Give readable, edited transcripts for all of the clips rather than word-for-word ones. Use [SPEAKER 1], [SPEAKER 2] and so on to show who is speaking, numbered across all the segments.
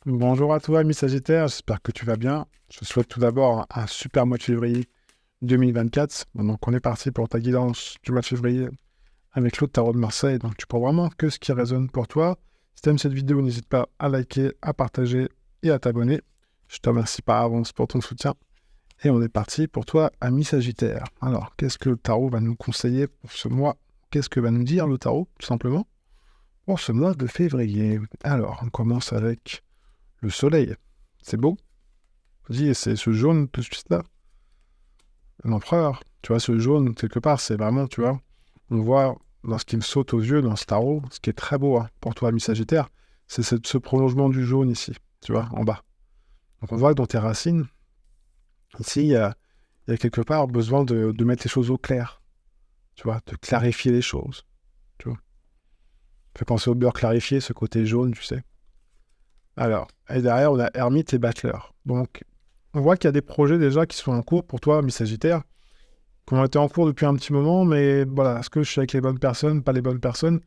[SPEAKER 1] Bonjour à toi, ami Sagittaire, j'espère que tu vas bien. Je te souhaite tout d'abord un super mois de février 2024. Donc, on est parti pour ta guidance du mois de février avec l'autre tarot de Marseille. Donc, tu prends vraiment que ce qui résonne pour toi. Si tu aimes cette vidéo, n'hésite pas à liker, à partager et à t'abonner. Je te remercie par avance pour ton soutien. Et on est parti pour toi, ami Sagittaire. Alors, qu'est-ce que le tarot va nous conseiller pour ce mois? Qu'est-ce que va nous dire le tarot, tout simplement, pour ce mois de février? Alors, on commence avec le soleil. C'est beau. Vas-y, c'est ce jaune tout de suite là. L'empereur. Tu vois, ce jaune, quelque part, c'est vraiment, tu vois, on voit dans ce qui me saute aux yeux, dans ce tarot, ce qui est très beau pour toi, ami Sagittaire, c'est ce prolongement du jaune ici, tu vois, en bas. Donc on voit que dans tes racines, ici, il y a quelque part besoin de mettre les choses au clair, tu vois, de clarifier les choses, tu vois. Ça fait penser au beurre clarifié, ce côté jaune, tu sais. Alors, et derrière, on a Hermite et Battleur. Donc, on voit qu'il y a des projets déjà qui sont en cours pour toi, mi Sagittaire, qui ont été en cours depuis un petit moment, mais voilà, est-ce que je suis avec les bonnes personnes, pas les bonnes personnes?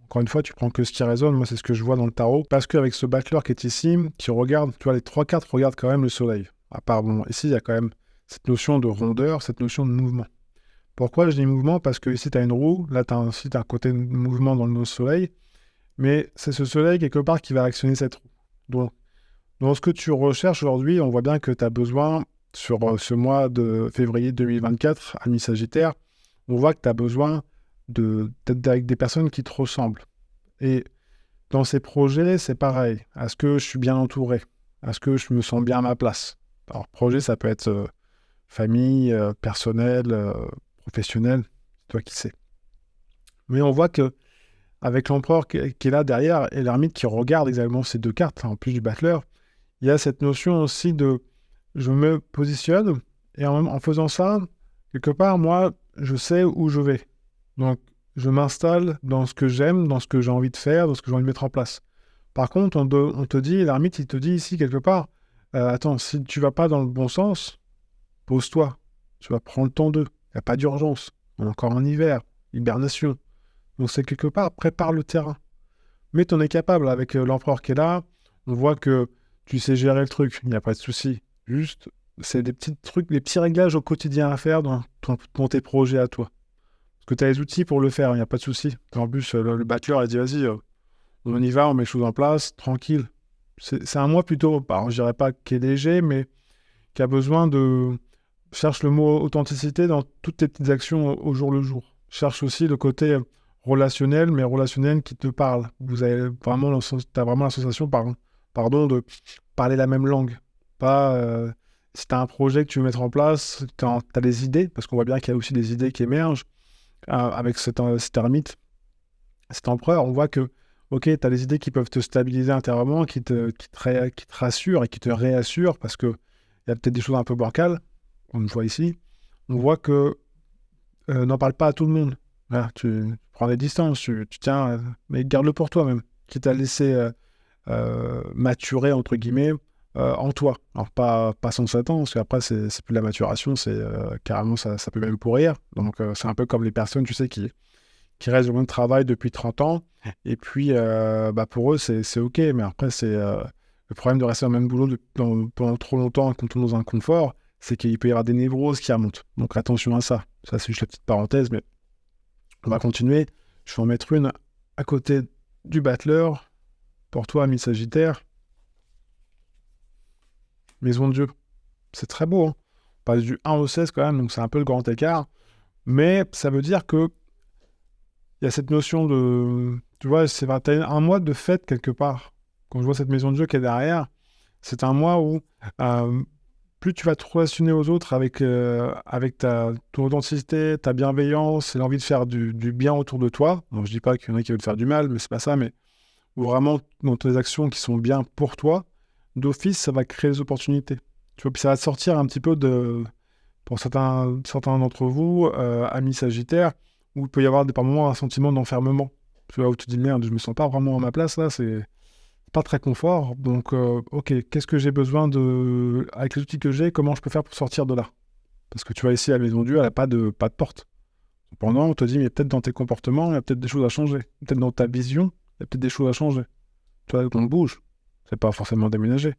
[SPEAKER 1] Encore une fois, tu prends que ce qui résonne, moi c'est ce que je vois dans le tarot, parce qu'avec ce Battleur qui est ici, qui regarde, tu vois, les trois cartes regardent quand même le soleil. À part, bon, ici, il y a quand même cette notion de rondeur, cette notion de mouvement. Pourquoi je dis mouvement? Parce que ici, tu as une roue, là, tu as un côté de mouvement dans le soleil, mais c'est ce soleil, quelque part, qui va actionner cette roue. Donc, dans ce que tu recherches aujourd'hui, on voit bien que tu as besoin, sur ce mois de février 2024, ami Sagittaire, on voit que tu as besoin d'être avec des personnes qui te ressemblent. Et dans ces projets, c'est pareil. Est-ce que je suis bien entouré? Est-ce que je me sens bien à ma place? Alors, projet, ça peut être famille, personnel, professionnel, c'est toi qui sais. Mais on voit que avec l'empereur qui est là derrière et l'ermite qui regarde exactement ces deux cartes, en plus du battleur, il y a cette notion aussi de je me positionne et en faisant ça, quelque part, moi, je sais où je vais. Donc, je m'installe dans ce que j'aime, dans ce que j'ai envie de faire, dans ce que j'ai envie de mettre en place. Par contre, on te dit, l'ermite, il te dit ici quelque part, attends, si tu vas pas dans le bon sens, pose-toi. Tu vas prendre le temps d'eux. Il n'y a pas d'urgence. On est encore en hiver, hibernation. Donc, c'est quelque part, prépare le terrain. Mais tu en es capable avec l'empereur qui est là. On voit que tu sais gérer le truc, il n'y a pas de souci. Juste, c'est des petits trucs, des petits réglages au quotidien à faire dans tes projets à toi. Parce que tu as les outils pour le faire, il n'y a pas de souci. En plus, le battleur, il dit vas-y, on y va, on met les choses en place, tranquille. C'est un mois plutôt, alors, je dirais pas qui est léger, mais qui a besoin de. Cherche le mot authenticité dans toutes tes petites actions au jour le jour. Cherche aussi le côté relationnel, mais relationnel qui te parle. Vous avez vraiment t'as vraiment la sensation, pardon, de parler la même langue. Pas si tu as un projet que tu veux mettre en place, tu as des idées, parce qu'on voit bien qu'il y a aussi des idées qui émergent avec cet ermite, cet empereur. On voit que, ok, tu as des idées qui peuvent te stabiliser intérieurement, qui te rassurent et qui te réassurent, parce qu'il y a peut-être des choses un peu bancales, on le voit ici. On voit que n'en parle pas à tout le monde. Voilà, tu prends des distances, tu tiens, mais garde-le pour toi-même, qui t'a laissé maturer, entre guillemets, en toi. Alors, pas 107 ans, parce qu'après, c'est plus de la maturation, c'est carrément, ça peut même pourrir. Donc, c'est un peu comme les personnes, tu sais, qui restent au même travail depuis 30 ans, et puis, pour eux, c'est OK, mais après, c'est le problème de rester dans le même boulot pendant trop longtemps, quand on est dans un confort, c'est qu'il peut y avoir des névroses qui remontent. Donc, attention à ça. Ça, c'est juste la petite parenthèse, mais on va continuer. Je vais en mettre une à côté du battleur. Pour toi, ami Sagittaire, Maison de Dieu. C'est très beau, hein. On passe du 1 au 16 quand même, donc c'est un peu le grand écart. Mais ça veut dire que il y a cette notion de. Tu vois, t'as un mois de fête quelque part. Quand je vois cette Maison de Dieu qui est derrière, c'est un mois où plus tu vas te relationner aux autres avec ton authenticité, ta bienveillance et l'envie de faire du bien autour de toi. Donc, je dis pas qu'il y en a qui veulent te faire du mal, mais c'est pas ça, mais ou vraiment dans tes actions qui sont bien pour toi, d'office, ça va créer des opportunités. Tu vois, puis ça va te sortir un petit peu pour certains d'entre vous, amis Sagittaires, où il peut y avoir par moments un sentiment d'enfermement. Tu vois, où tu te dis merde, je me sens pas vraiment à ma place là, c'est pas très confort. Donc, ok, qu'est-ce que j'ai besoin de. Avec les outils que j'ai, comment je peux faire pour sortir de là? Parce que tu vois, ici, la Maison de Dieu, elle n'a pas de porte. Cependant, on te dit, mais peut-être dans tes comportements, il y a peut-être des choses à changer. Peut-être dans ta vision, il y a peut-être des choses à changer. Tu vois, on bouge. C'est pas forcément déménager.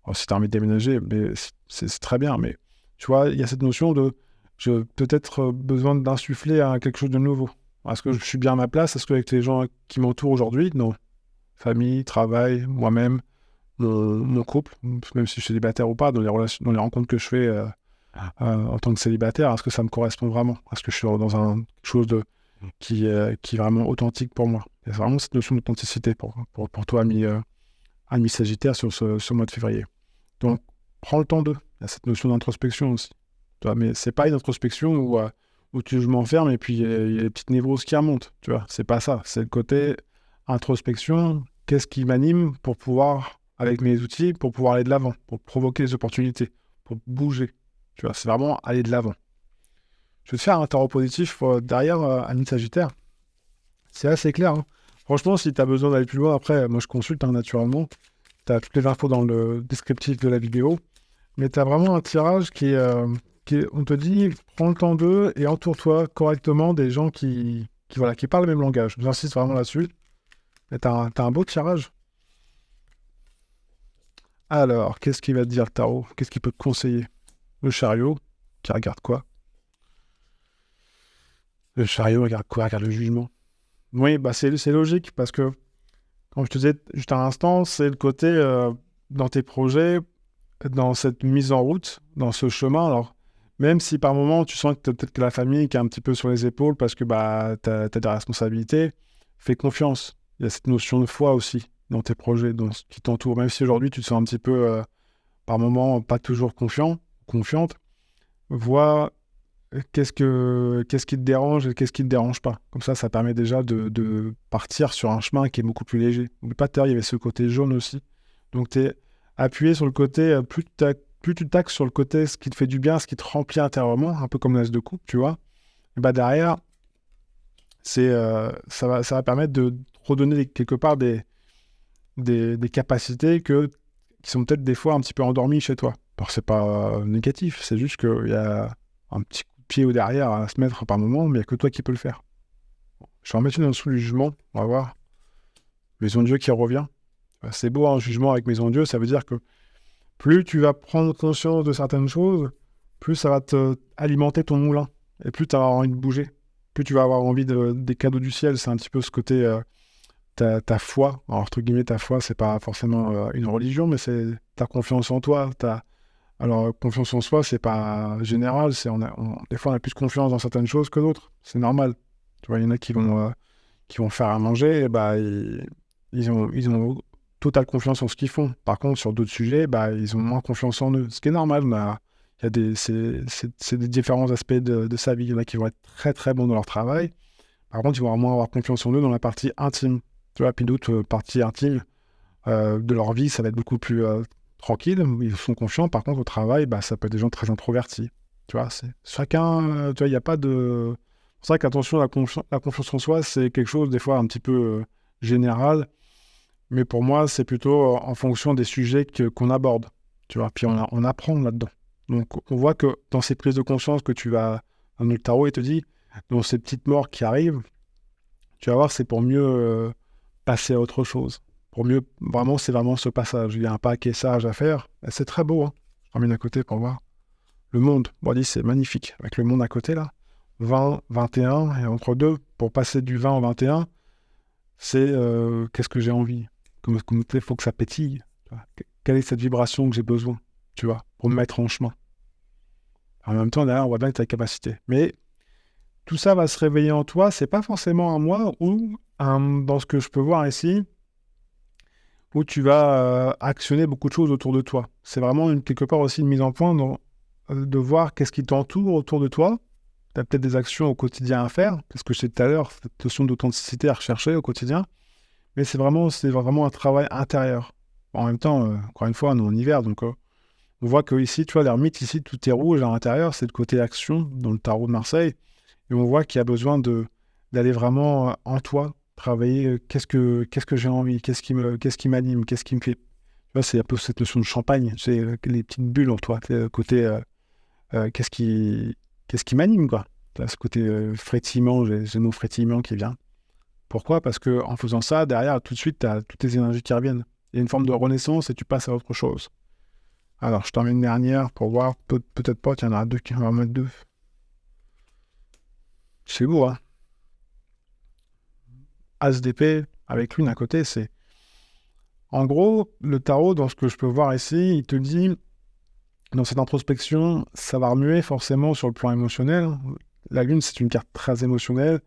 [SPEAKER 1] Alors, si tu as envie de déménager, mais c'est très bien. Mais tu vois, il y a cette notion de j'ai peut-être besoin d'insuffler quelque chose de nouveau. Est-ce que je suis bien à ma place? Est-ce qu'avec les gens qui m'entourent aujourd'hui? Non. Famille, travail, moi-même, mon couple, même si je suis célibataire ou pas, dans les relations, dans les rencontres que je fais en tant que célibataire, est-ce que ça me correspond vraiment? Est-ce que je suis dans quelque chose qui est vraiment authentique pour moi? Il y a vraiment cette notion d'authenticité pour toi, ami Sagittaire, sur ce mois de février. Donc, prends le temps d'eux. Il y a cette notion d'introspection aussi. Tu vois, mais c'est pas une introspection où je m'enferme et puis il y a les petites névroses qui remontent. Tu vois, c'est pas ça. C'est le côté introspection. Qu'est-ce qui m'anime pour pouvoir, avec mes outils, pour pouvoir aller de l'avant, pour provoquer des opportunités, pour bouger. Tu vois, c'est vraiment aller de l'avant. Je vais te faire un tarot positif derrière Annie Sagittaire. C'est assez clair. Hein. Franchement, si tu as besoin d'aller plus loin, après, moi je consulte naturellement. Tu as toutes les infos dans le descriptif de la vidéo. Mais tu as vraiment un tirage on te dit, prends le temps d'eux et entoure-toi correctement des gens qui parlent le même langage. J'insiste vraiment là-dessus. Mais tu as un beau tirage. Alors, qu'est-ce qu'il va te dire le tarot? Qu'est-ce qu'il peut te conseiller? Le chariot, qui regarde quoi? Le chariot regarde quoi? Regarde le jugement. Oui, bah c'est logique parce que, comme je te disais juste à l'instant, c'est le côté dans tes projets, dans cette mise en route, dans ce chemin. Alors, même si par moment tu sens que peut-être que la famille qui est un petit peu sur les épaules parce que bah, tu as des responsabilités, fais confiance. Il y a cette notion de foi aussi dans tes projets, dans ce qui t'entoure. Même si aujourd'hui tu te sens un petit peu, par moment, pas toujours confiante, vois qu'est-ce qui te dérange et qu'est-ce qui te dérange pas. Comme ça permet déjà de partir sur un chemin qui est beaucoup plus léger. N'oublie pas, tout à l'heure, il y avait ce côté jaune aussi. Donc, tu es appuyé sur le côté, plus tu taxes sur le côté, ce qui te fait du bien, ce qui te remplit intérieurement, un peu comme l'as de coupe, tu vois. Et bah derrière, ça va permettre de redonner quelque part des capacités qui sont peut-être des fois un petit peu endormies chez toi. Alors, c'est pas négatif, c'est juste qu'il y a un petit coup de pied au derrière à se mettre par moment, mais il n'y a que toi qui peux le faire. Je vais en mettre une en dessous du jugement, on va voir. Maison de Dieu qui revient. C'est beau, un jugement avec Maison de Dieu, ça veut dire que plus tu vas prendre conscience de certaines choses, plus ça va te alimenter ton moulin, et plus tu vas avoir envie de bouger, plus tu vas avoir envie des cadeaux du ciel. C'est un petit peu ce côté, ta foi. Alors, entre guillemets, ta foi, c'est pas forcément une religion, mais c'est ta confiance en toi. Alors, confiance en soi, c'est pas général. Des fois, on a plus confiance dans certaines choses que d'autres. C'est normal. Tu vois, il y en a qui vont faire à manger, et bah, ils ont totale confiance en ce qu'ils font. Par contre, sur d'autres sujets, bah, ils ont moins confiance en eux. Ce qui est normal. C'est des différents aspects de sa vie. Il y en a qui vont être très, très bons dans leur travail. Par contre, ils vont moins avoir confiance en eux dans la partie intime. Tu vois, puis d'autres parties intimes de leur vie, ça va être beaucoup plus tranquille. Ils sont confiants. Par contre, au travail, bah, ça peut être des gens très introvertis. Tu vois, c'est chacun. Tu vois, il n'y a pas de. C'est vrai qu'attention, la confiance en soi, c'est quelque chose des fois un petit peu général. Mais pour moi, c'est plutôt en fonction des sujets qu'on aborde. Tu vois, puis on apprend là-dedans. Donc, on voit que dans ces prises de conscience que tu vas dans le tarot, il te dit, dans ces petites morts qui arrivent, tu vas voir, c'est pour mieux passer à autre chose. C'est vraiment ce passage. Il y a un paquet-sage à faire. Et c'est très beau, hein. Je ramène à côté pour voir. Le monde, bon, dis, c'est magnifique. Avec le monde à côté, là. 20, 21, et entre deux, pour passer du 20 au 21, c'est qu'est-ce que j'ai envie. Comme il faut que ça pétille. Quelle est cette vibration que j'ai besoin, tu vois, pour me mettre en chemin. En même temps, derrière, on voit bien que tu as la capacité. Mais tout ça va se réveiller en toi. C'est pas forcément un moi ou dans ce que je peux voir ici, où tu vas actionner beaucoup de choses autour de toi. C'est vraiment quelque part aussi une mise en point de voir qu'est-ce qui t'entoure autour de toi. Tu as peut-être des actions au quotidien à faire, parce que je sais tout à l'heure, cette notion d'authenticité à rechercher au quotidien. Mais c'est vraiment un travail intérieur. En même temps, encore une fois, on est en hiver, donc on voit que ici, tu vois, l'ermite, ici, tout est rouge à l'intérieur, c'est le côté action dans le tarot de Marseille. Et on voit qu'il y a besoin d'aller vraiment en toi, travailler qu'est-ce que j'ai envie, qu'est-ce qui m'anime, qu'est-ce qui me fait. Tu vois, c'est un peu cette notion de champagne, c'est les petites bulles en toi, le côté qu'est-ce qui m'anime, quoi. Là, ce côté frétillement, j'ai le mot frétillement qui vient. Pourquoi? Parce que en faisant ça, derrière, tout de suite, tu as toutes tes énergies qui reviennent. Il y a une forme de renaissance et tu passes à autre chose. Alors, je t'en mets une dernière pour voir. Peut-être pas, il y en aura deux qui vont en mettre deux. C'est lourd, hein. As d'épée, avec lune à côté, c'est... En gros, le tarot, dans ce que je peux voir ici, il te dit, dans cette introspection, ça va remuer forcément sur le plan émotionnel. La lune, c'est une carte très émotionnelle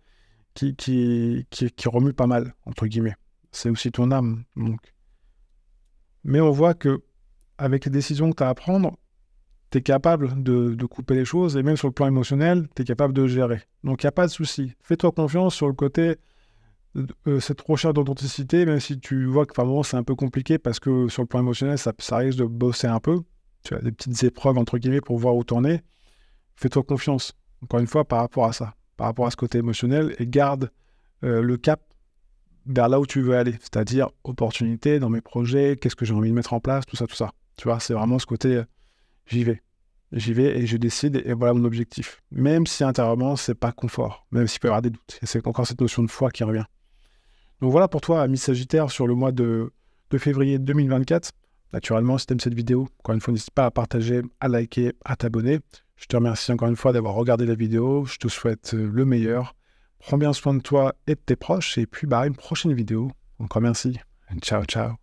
[SPEAKER 1] qui remue pas mal, entre guillemets. C'est aussi ton âme, donc. Mais on voit que avec les décisions que tu as à prendre, tu es capable de couper les choses, et même sur le plan émotionnel, tu es capable de gérer. Donc, il n'y a pas de souci. Fais-toi confiance sur le côté, cette recherche d'authenticité, même si tu vois que vraiment, c'est un peu compliqué, parce que sur le plan émotionnel, ça risque de bosser un peu. Tu as des petites épreuves, entre guillemets, pour voir où t'en es. Fais-toi confiance, encore une fois, par rapport à ça, par rapport à ce côté émotionnel, et garde le cap vers là où tu veux aller, c'est-à-dire opportunité dans mes projets, qu'est-ce que j'ai envie de mettre en place, tout ça, tout ça. Tu vois, c'est vraiment ce côté, j'y vais et je décide et voilà mon objectif. Même si intérieurement, c'est pas confort, même s'il peut y avoir des doutes. Et c'est encore cette notion de foi qui revient. Donc voilà pour toi, ami Sagittaire, sur le mois de février 2024. Naturellement, si tu aimes cette vidéo, encore une fois, n'hésite pas à partager, à liker, à t'abonner. Je te remercie encore une fois d'avoir regardé la vidéo. Je te souhaite le meilleur. Prends bien soin de toi et de tes proches. Et puis, une prochaine vidéo. Encore merci. Ciao, ciao.